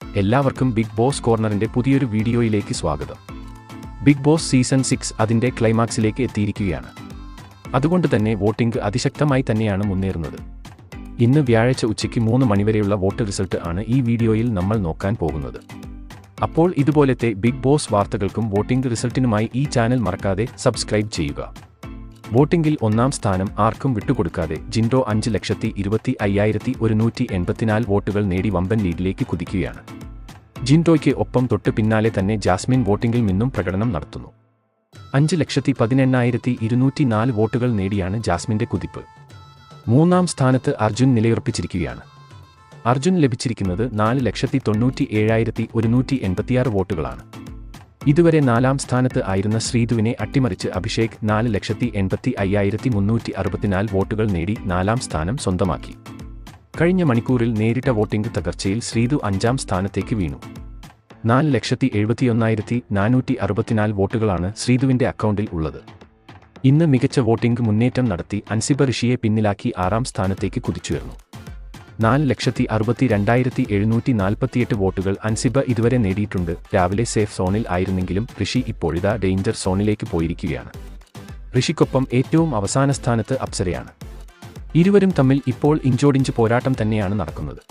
എല്ലാവർക്കും big boss കോർണറിന്റെ പുതിയൊരു വീഡിയോയിലേക്ക് സ്വാഗതം. ബിഗ് ബോസ് സീസൺ 6 അതിന്റെ ക്ലൈമാക്സിലേക്ക് എത്തിയിരിക്കുകയാണ്. അതുകൊണ്ട് തന്നെ വോട്ടിംഗ് അതിശക്തമായി തന്നെയാണ് മുന്നേറുന്നത്. ഇന്ന് വ്യാഴാഴ്ച ഉച്ചയ്ക്ക് 3 മണിവരെയുള്ള വോട്ട് റിസൾട്ട് ആണ് ഈ വീഡിയോയിൽ നമ്മൾ നോക്കാൻ പോകുന്നത്. അപ്പോൾ ഇതുപോലത്തെ ബിഗ് ബോസ് വാർത്തകൾക്കും വോട്ടിംഗ് റിസൾട്ടിനുമായി ഈ ചാനൽ മറക്കാതെ സബ്സ്ക്രൈബ് ചെയ്യുക. വോട്ടിംഗിൽ ഒന്നാം സ്ഥാനം ആർക്കും വിട്ടുകൊടുക്കാതെ ജിൻഡോ 5,25,184 വോട്ടുകൾ നേടി വമ്പൻ ലീഡിലേക്ക് കുതിക്കുകയാണ്. ജിൻഡോയ്ക്ക് ഒപ്പം തൊട്ട് പിന്നാലെ തന്നെ ജാസ്മിൻ വോട്ടിംഗിൽ നിന്നും പ്രകടനം നടത്തുന്നു. 5,18,204 വോട്ടുകൾ നേടിയാണ് ജാസ്മിന്റെ കുതിപ്പ്. മൂന്നാം സ്ഥാനത്ത് അർജുൻ നിലയുറപ്പിച്ചിരിക്കുകയാണ്. അർജുൻ ലഭിച്ചിരിക്കുന്നത് 4,97,186 വോട്ടുകളാണ്. ഇതുവരെ 4ാം സ്ഥാനത്ത് ആയിരുന്ന ശ്രീധുവിനെ അട്ടിമറിച്ച് അഭിഷേക് 4,85,364 വോട്ടുകൾ നേടി 4ാം സ്ഥാനം സ്വന്തമാക്കി. കഴിഞ്ഞ മണിക്കൂറിൽ നേരിട്ട വോട്ടിംഗ് തകർച്ചയിൽ ശ്രീധു 5ാം സ്ഥാനത്തേക്ക് വീണു. 4,71,464 വോട്ടുകളാണ് ശ്രീധുവിന്റെ അക്കൗണ്ടിൽ ഉള്ളത്. ഇന്ന് മികച്ച വോട്ടിംഗ് മുന്നേറ്റം നടത്തി അൻസിബ ഋഷിയെ പിന്നിലാക്കി 6ാം സ്ഥാനത്തേക്ക് കുതിച്ചുയർന്നു. 4,62,748 വോട്ടുകൾ അൻസിബ ഇതുവരെ നേടിയിട്ടുണ്ട്. രാവിലെ സേഫ് സോണിൽ ആയിരുന്നെങ്കിലും ഋഷി ഇപ്പോഴിതാ ഡേഞ്ചർ സോണിലേക്ക് പോയിരിക്കുകയാണ്. ഋഷിക്കൊപ്പം ഏറ്റവും അവസാന സ്ഥാനത്ത് അപ്സരയാണ്. ഇരുവരും തമ്മിൽ ഇപ്പോൾ ഇഞ്ചോടിഞ്ച് പോരാട്ടം തന്നെയാണ് നടക്കുന്നത്.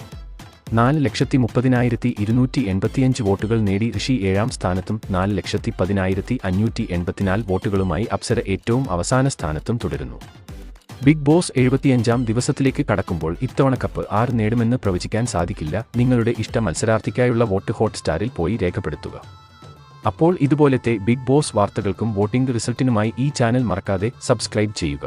4,30,285 വോട്ടുകൾ നേടി ഋഷി 7ാം സ്ഥാനത്തും 4,10,584 വോട്ടുകളുമായി അപ്സര ഏറ്റവും അവസാന സ്ഥാനത്തും തുടരുന്നു. ബിഗ് ബോസ് 75ാം ദിവസത്തിലേക്ക് കടക്കുമ്പോൾ ഇത്തവണ കപ്പ് ആര് നേടുമെന്ന് പ്രവചിക്കാൻ സാധിക്കില്ല. നിങ്ങളുടെ ഇഷ്ട മത്സരാർത്ഥിക്കായുള്ള വോട്ട് ഹോട്ട്സ്റ്റാറിൽ പോയി രേഖപ്പെടുത്തുക. അപ്പോൾ ഇതുപോലത്തെ ബിഗ് ബോസ് വാർത്തകൾക്കും വോട്ടിംഗ് റിസൾട്ടിനുമായി ഈ ചാനൽ മറക്കാതെ സബ്സ്ക്രൈബ് ചെയ്യുക.